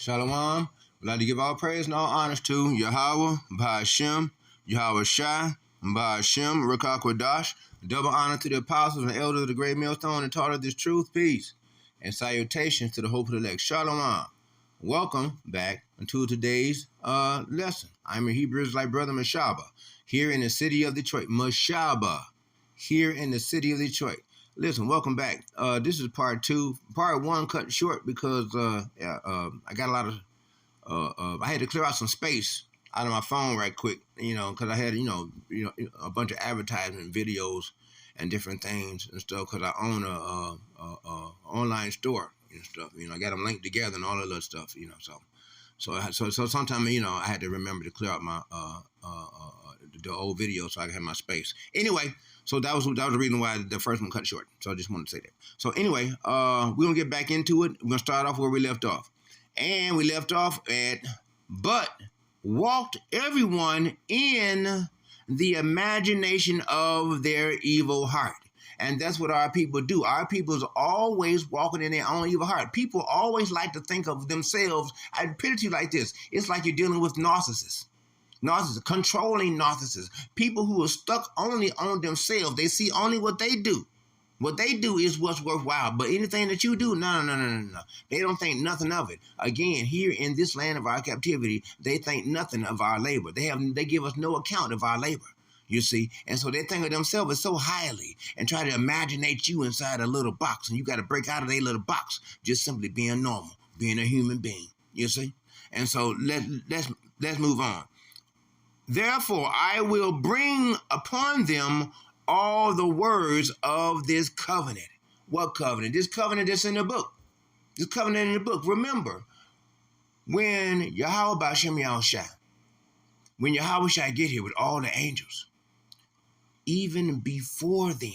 Shalom. We'd like to give all praise and all honors to Yahweh, Ba'ashem, Yahweh Shai, Ba'ashem, Rakakwadash. Double honor to the apostles and elders of the great millstone and taught of this truth, peace, and salutations to the hope of the elect. Shalom. Welcome back to today's lesson. I'm your Hebrew Israelite brother Mashaba, here in the city of Detroit. Mashaba, here in the city of Detroit. Listen, welcome back. This is part 2. Part 1 cut short because I got a lot of I had to clear out some space out of my phone right quick, because I had a bunch of advertisement videos and different things and stuff, because I own a online store and stuff. I got them linked together and all that other stuff. So sometimes I had to remember to clear out my the old video so I could have my space. Anyway, so that was the reason why the first one cut short. So I just wanted to say that. So anyway, we're gonna get back into it. We're gonna start off where we left off, and we left off at but walked everyone in the imagination of their evil heart. And that's what our people do. Our people is always walking in their own evil heart. People always like to think of themselves. I put it to you like this. It's like you're dealing with narcissists. Narcissists, controlling narcissists. People who are stuck only on themselves. They see only what they do. What they do is what's worthwhile. But anything that you do, no. They don't think nothing of it. Again, here in this land of our captivity, they think nothing of our labor. They give us no account of our labor. You see, and so they think of themselves so highly and try to imaginate you inside a little box, and you got to break out of their little box just simply being normal, being a human being. You see, and so let's move on. Therefore, I will bring upon them all the words of this covenant. What covenant? This covenant that's in the book. This covenant in the book. Remember, when Yahweh Ba'ashem Yahushua, when Yahweh Shai get here with all the angels, even before then,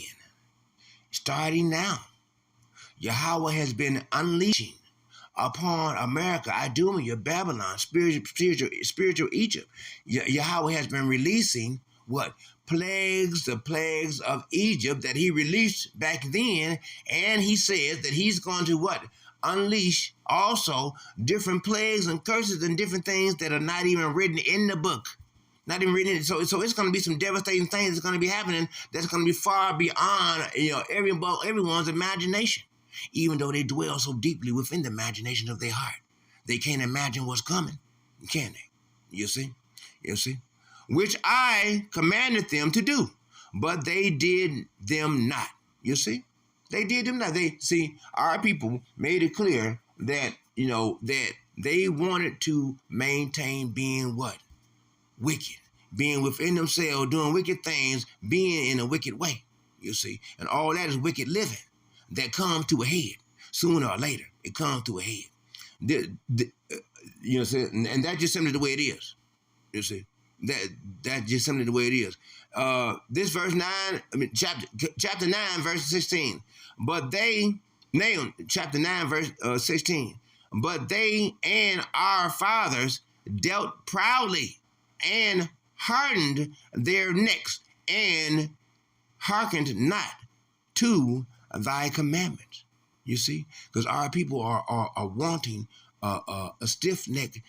starting now, Yahweh has been unleashing upon America, Idumea, Babylon, spiritual Egypt. Yahweh has been releasing what? The plagues of Egypt that he released back then, and he says that he's going to what? Unleash also different plagues and curses and different things that are not even written in the book. Not even written in it. So it's going to be some devastating things that's going to be happening that's going to be far beyond everyone's imagination. Even though they dwell so deeply within the imagination of their heart, they can't imagine what's coming, can they? You see, which I commanded them to do, but they did them not. You see, they did them not. Our people made it clear that that they wanted to maintain being what? Wicked, being within themselves, doing wicked things, being in a wicked way, you see. And all that is wicked living that comes to a head. Sooner or later, it comes to a head. And that's just simply the way it is, you see. That's just simply the way it is. This verse 9, chapter 9, verse 16. But they, chapter 9, verse 16. But they and our fathers dealt proudly and hardened their necks and hearkened not to thy commandments. You see, because our people are wanting a stiff-necked,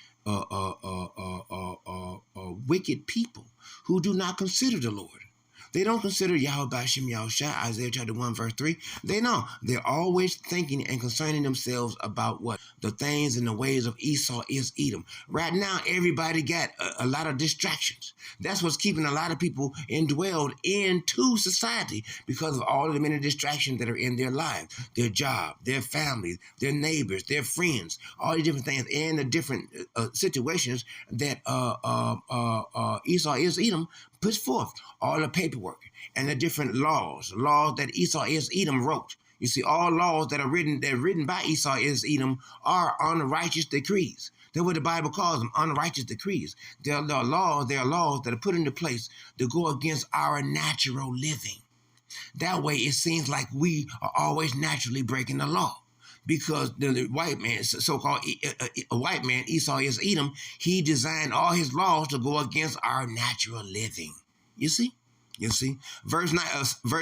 wicked people who do not consider the Lord. They don't consider Yahweh Ba'ashem Yahushua, Isaiah chapter 1, verse 3. They know. They're always thinking and concerning themselves about what? The things and the ways of Esau is Edom. Right now, everybody got a lot of distractions. That's what's keeping a lot of people indwelled into society because of all of the many distractions that are in their lives, their job, their families, their neighbors, their friends, all these different things, and the different situations that Esau is Edom puts forth. All the paperwork and the different laws that Esau is Edom wrote. You see, all laws that are written by Esau is Edom are unrighteous decrees. That's what the Bible calls them, unrighteous decrees. They're laws that are put into place to go against our natural living. That way, it seems like we are always naturally breaking the law. Because the white man, so-called white man, Esau is Edom, he designed all his laws to go against our natural living. You see? Verse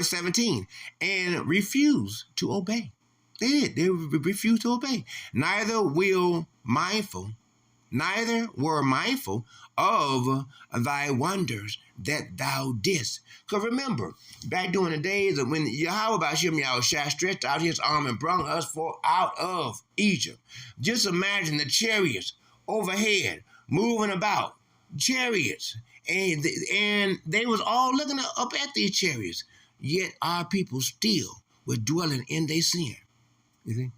17, and refuse to obey. They refuse to obey. Neither will mindful, neither were mindful of thy wonders that thou didst. Because remember, back during the days of when Yahweh Bashim Yahushua stretched out his arm and brought us out of Egypt. Just imagine the chariots overhead, moving about, chariots. And they was all looking up at these chariots. Yet our people still were dwelling in their sin. You see?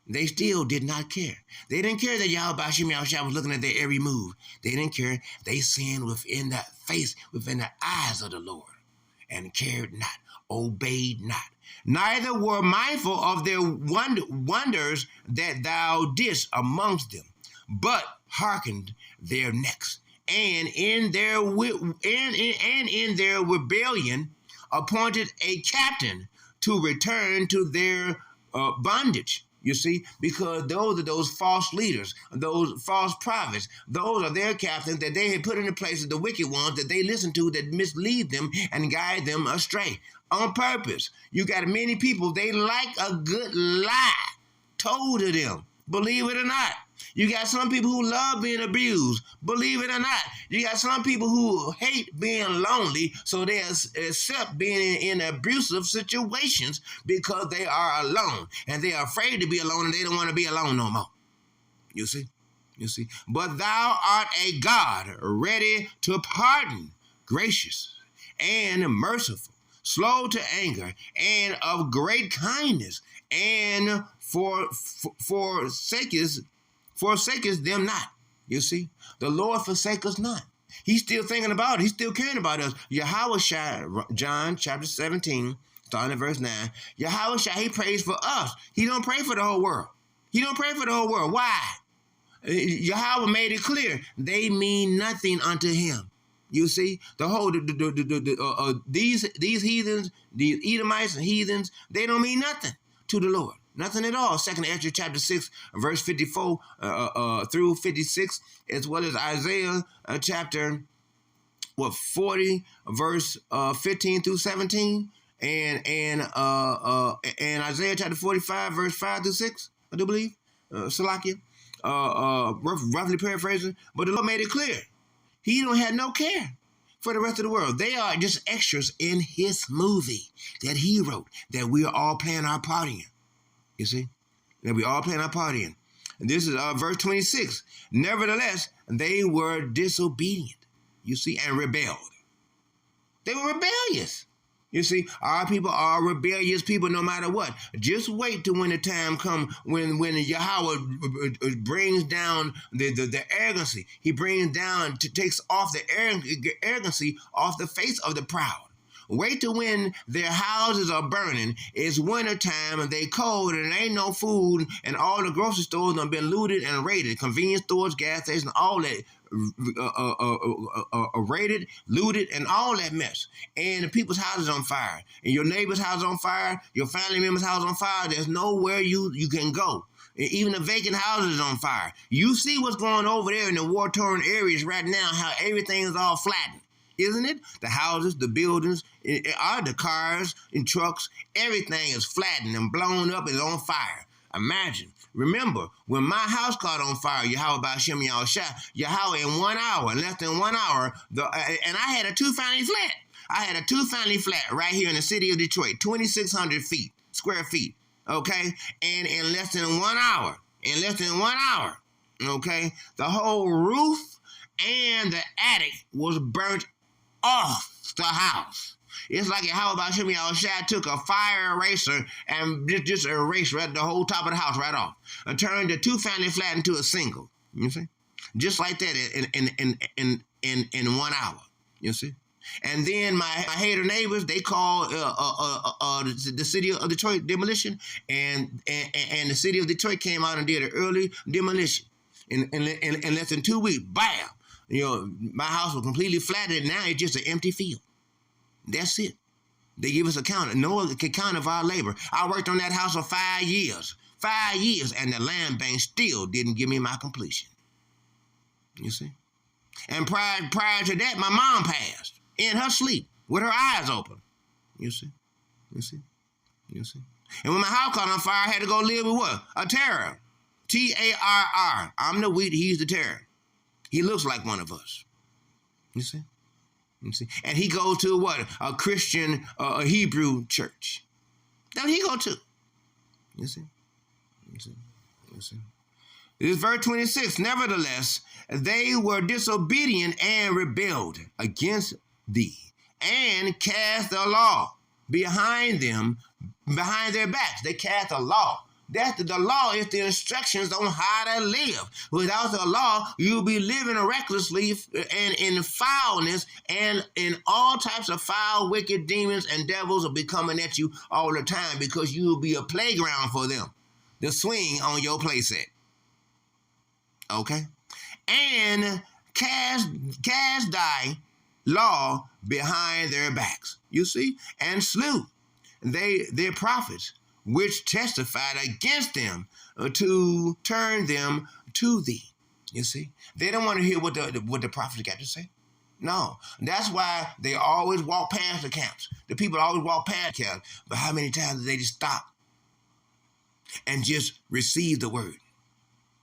They still did not care. They didn't care that Yahweh Bashim Yahushua was looking at their every move. They didn't care. They sinned within the face, within the eyes of the Lord, and cared not, obeyed not. Neither were mindful of their wonders that thou didst amongst them, but hearkened their necks, and in their rebellion appointed a captain to return to their bondage. You see, because those are those false leaders, those false prophets. Those are their captains that they had put in the place of the wicked ones that they listen to, that mislead them and guide them astray on purpose. You got many people, they like a good lie told to them, believe it or not. You got some people who love being abused, believe it or not. You got some people who hate being lonely, so they accept being in abusive situations because they are alone, and they are afraid to be alone, and they don't want to be alone no more. You see? But thou art a God ready to pardon, gracious and merciful, slow to anger, and of great kindness, and forsakest them not. You see, the Lord forsake us not. He's still thinking about it. He's still caring about us. Yahweh, John chapter 17, starting at verse 9. Yahweh, he prays for us. He don't pray for the whole world. Why? Yahweh made it clear. They mean nothing unto him. You see, these heathens, these Edomites and heathens, they don't mean nothing to the Lord. Nothing at all. 2nd Ezra chapter 6, verse 54 through 56, as well as Isaiah chapter 40, verse 15 through 17, and Isaiah chapter 45, verse 5 through 6, I do believe. Salakia, roughly paraphrasing, but the Lord made it clear. He don't have no care for the rest of the world. They are just extras in his movie that he wrote, that we are all playing our part in. You see, that we all playing our part in. And this is verse 26. Nevertheless, they were disobedient, you see, and rebelled. They were rebellious. You see, our people are rebellious people no matter what. Just wait till when the time comes when Yahweh brings down the arrogancy. He takes off the arrogancy off the face of the proud. Wait till when their houses are burning. It's winter time and they cold and there ain't no food and all the grocery stores have been looted and raided. Convenience stores, gas stations, all that raided, looted, and all that mess. And the people's houses on fire. And your neighbor's house on fire, your family member's house on fire. There's nowhere you can go. Even the vacant houses on fire. You see what's going over there in the war-torn areas right now, how everything is all flattened. Isn't it? The houses, the buildings, the cars and trucks, everything is flattened and blown up and on fire. Imagine. Remember, when my house caught on fire, Yahweh Bashim Yahushua, Yahweh in 1 hour, in less than 1 hour, and I had a two-family flat. I had a two-family flat right here in the city of Detroit, 2,600 square feet, okay? And in less than 1 hour, okay, the whole roof and the attic was burnt off the house. It's like how about Shimmy Al-Shad took a fire eraser and just erased the whole top of the house right off and turned the two-family flat into a single. You see, just like that in 1 hour. You see, and then my hater neighbors, they called the city of Detroit demolition, and the city of Detroit came out and did an early demolition in less than 2 weeks. Bam! You know, my house was completely flattened. Now it's just an empty field. That's it. They give us a count. No one can count of our labor. I worked on that house for 5 years. 5 years, and the land bank still didn't give me my completion. You see? And prior to that, my mom passed in her sleep with her eyes open. You see? And when my house caught on fire, I had to go live with what? A terror T-A-R-R. I'm the wheat, he's the tare. He looks like one of us. You see? You see? And he goes to what? A Christian, a Hebrew church. That's what he go to. You see? You see? You see? This is verse 26. Nevertheless, they were disobedient and rebelled against thee, and cast the law behind them, behind their backs. They cast the law. That's the law is the instructions on how to live. Without the law, you'll be living recklessly and in foulness, and in all types of foul, wicked demons and devils will be coming at you all the time, because you will be a playground for them to swing on your playset. Okay? And cast thy law behind their backs. You see? And slew their prophets, which testified against them to turn them to thee. You see? They don't want to hear what the prophets got to say. No. That's why they always walk past the camps. The people always walk past camps. But how many times do they just stop and just receive the word?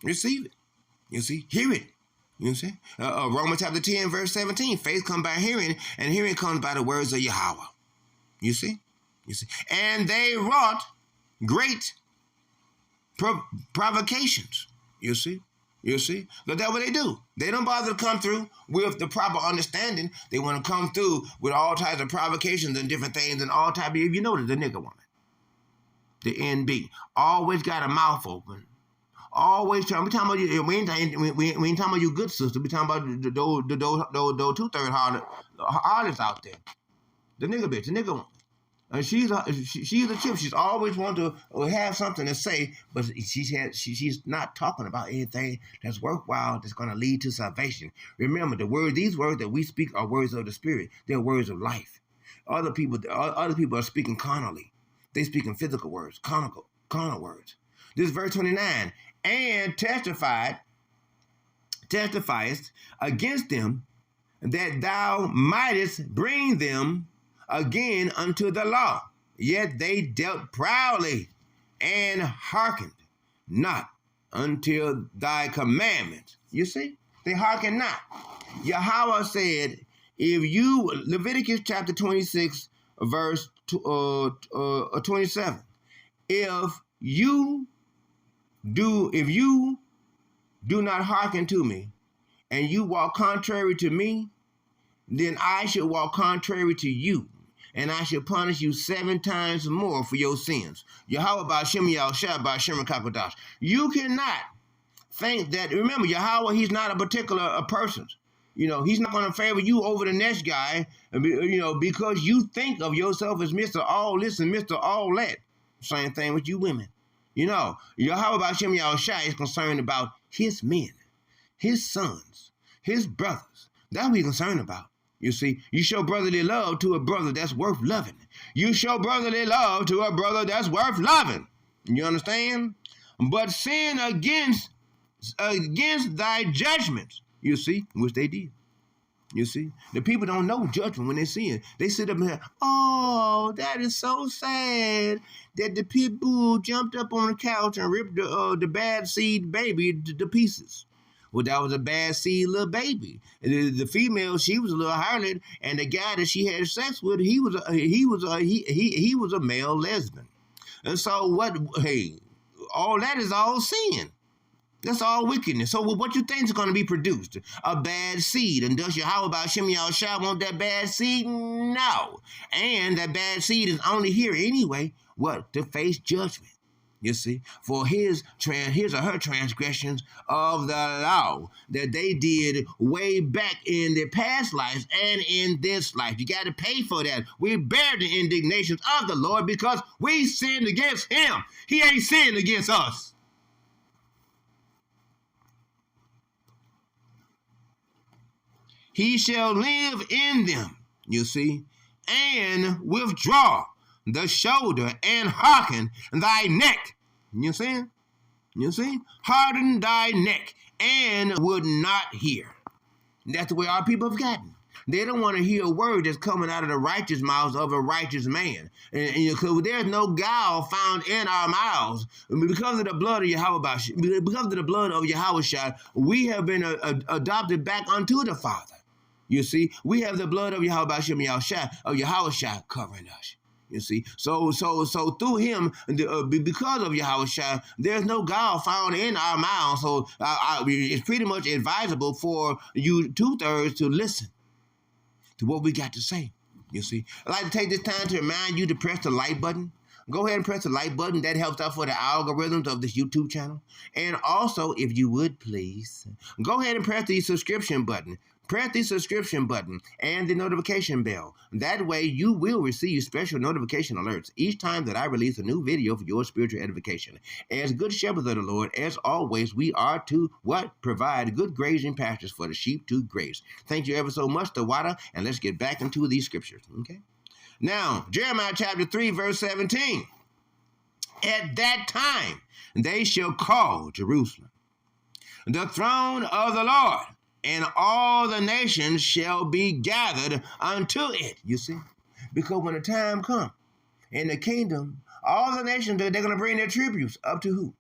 Receive it. You see? Hear it. You see? Romans chapter 10, verse 17. Faith comes by hearing, and hearing comes by the words of Yahweh. You see? You see? And they wrought great provocations. You see? You see? But that's what they do. They don't bother to come through with the proper understanding. They want to come through with all types of provocations and different things and all types of, you know, the nigger woman, the NB, always got a mouth open. Always trying. We talking about you. We ain't talking about you, good sister. We talking about those 2/3 artists out there. The nigger bitch, the nigger woman. And she's a chip. She's always wanted to have something to say, but she's not talking about anything that's worthwhile, that's going to lead to salvation. Remember, these words that we speak are words of the Spirit. They're words of life. Other people are speaking carnally. They speaking physical words, carnal words. This is verse 29. And testifiest against them, that thou mightest bring them again unto the law. Yet they dealt proudly, and hearkened not until thy commandments. You see? They hearken not. Yahweh said, Leviticus chapter 26, verse 27. If you do not hearken to me, and you walk contrary to me, then I shall walk contrary to you, and I shall punish you 7 times more for your sins. Yahweh Ba'Shem Yahushua Ba'Shem Kakodash. You cannot think that, remember, Yahweh, he's not a particular person. You know, he's not going to favor you over the next guy, you know, because you think of yourself as Mr. All This and Mr. All That. Same thing with you women. You know, Yahweh Ba'Shem Yahushua is concerned about his men, his sons, his brothers. That's what he's concerned about. You see, you show brotherly love to a brother that's worth loving. You show brotherly love to a brother that's worth loving. You understand? But sin against thy judgments, you see, which they did. You see, the people don't know judgment when they sin. They sit up and say, oh, that is so sad that the pit bull jumped up on the couch and ripped the bad seed baby to pieces. Well, that was a bad seed little baby. The female, she was a little harlot, and the guy that she had sex with, he was a male lesbian. And so all that is all sin. That's all wickedness. So what you think is going to be produced? A bad seed. And does Yahweh Ba'Shem Yahushua want that bad seed? No. And that bad seed is only here anyway, what? To face judgment. You see, for his or her transgressions of the law that they did way back in their past lives and in this life. You got to pay for that. We bear the indignations of the Lord because we sinned against him. He ain't sinned against us. He shall live in them, you see, and withdraw the shoulder and hearken thy neck. You see? You see? Harden thy neck and would not hear. That's the way our people have gotten. They don't want to hear a word that's coming out of the righteous mouths of a righteous man. And there's no guile found in our mouths. Because of the blood of Yahweh, because of the blood of Yahweh, we have been adopted back unto the Father. You see, we have the blood of Yahweh covering us. You see, so through him, because of Yahweh, there's no guile found in our mouths. So it's pretty much advisable for you 2/3 to listen to what we got to say. You see, I'd like to take this time to remind you to press the like button. Go ahead and press the like button. That helps out for the algorithms of this YouTube channel. And also, if you would please, go ahead and press the subscription button. Press the subscription button and the notification bell. That way you will receive special notification alerts each time that I release a new video for your spiritual edification. As good shepherds of the Lord, as always, we are to provide good grazing pastures for the sheep to graze. Thank you ever so much, Tawada, and let's get back into these scriptures. Okay. Now, Jeremiah chapter 3, verse 17. At that time, they shall call Jerusalem the throne of the Lord, and all the nations shall be gathered unto it. You see? Because when the time comes in the kingdom, all the nations, they're going to bring their tributes up to who?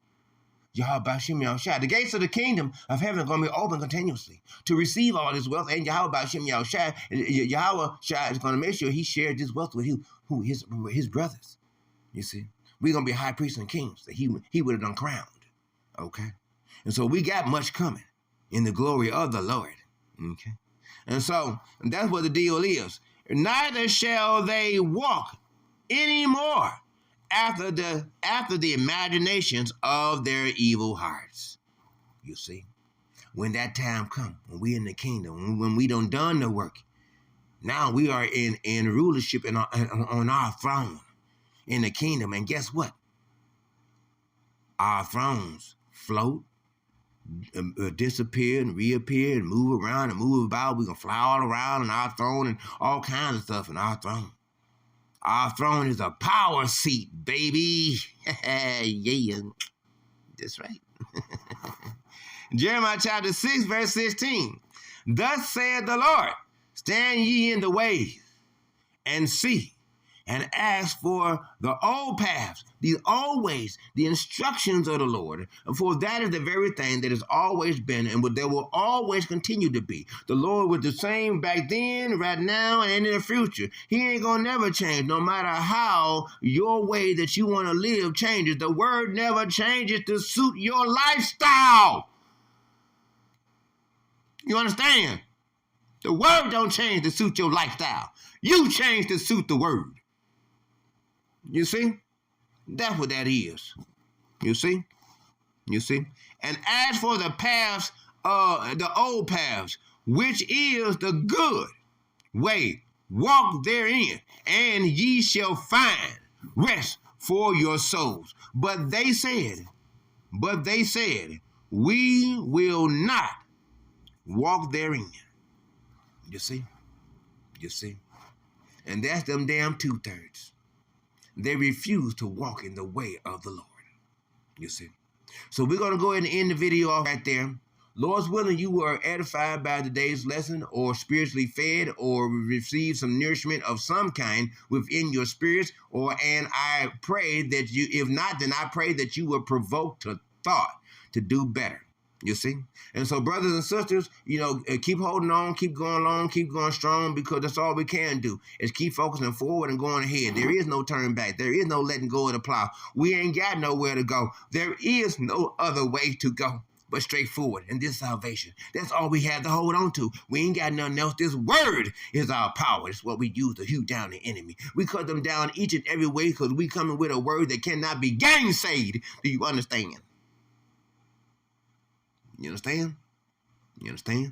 Yahweh Shem Yahushua. The gates of the kingdom of heaven are going to be open continuously to receive all this wealth. And Yahweh Shem Yahushua, Yahweh is going to make sure he shares this wealth with his brothers. You see? We're going to be high priests and kings that he would have done crowned. Okay? And so we got much coming in the glory of the Lord. Okay? And so that's what the deal is. Neither shall they walk anymore after the imaginations of their evil hearts. You see? When that time comes, when we in the kingdom, when we done the work, now we are in rulership and on our throne in the kingdom. And guess what? Our thrones float, disappear and reappear and move around and move about. We're going to fly all around in our throne and all kinds of stuff in our throne. Our throne is a power seat, baby. Yeah, that's right. Jeremiah chapter 6, verse 16. Thus saith the Lord, stand ye in the way and see, and ask for the old paths, the old ways, the instructions of the Lord. For that is the very thing that has always been and there will always continue to be. The Lord was the same back then, right now, and in the future. He ain't going to never change, no matter how your way that you want to live changes. The word never changes to suit your lifestyle. You understand? The word don't change to suit your lifestyle. You change to suit the word. You see? That's what that is. You see? You see? And as for the paths, the old paths, which is the good way, walk therein, and ye shall find rest for your souls. But they said, we will not walk therein. You see? You see? And that's them damn 2/3. They refuse to walk in the way of the Lord. You see? So we're going to go ahead and end the video off right there. Lord's willing, you were edified by today's lesson, or spiritually fed, or received some nourishment of some kind within your spirits. And I pray that you, if not, then I pray that you were provoked to thought to do better. You see? And so, brothers and sisters, keep holding on, keep going along, keep going strong, because that's all we can do is keep focusing forward and going ahead. There is no turn back. There is no letting go of the plow. We ain't got nowhere to go. There is no other way to go but straight forward in this salvation. That's all we have to hold on to. We ain't got nothing else. This word is our power. It's what we use to hew down the enemy. We cut them down each and every way because we coming with a word that cannot be gainsaid. Do you understand? You understand? You understand?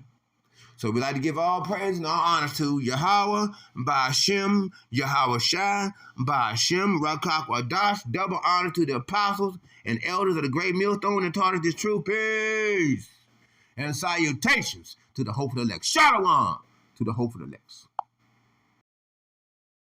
So we like to give all praise and all honor to Yahweh, Ba'ashem, Yahweh Shai, Ba'ashem, Rakak Wadash. Double honor to the apostles and elders of the great millstone that taught us this true peace. And salutations to the hope of the elect. Shalom to the hope of the elect.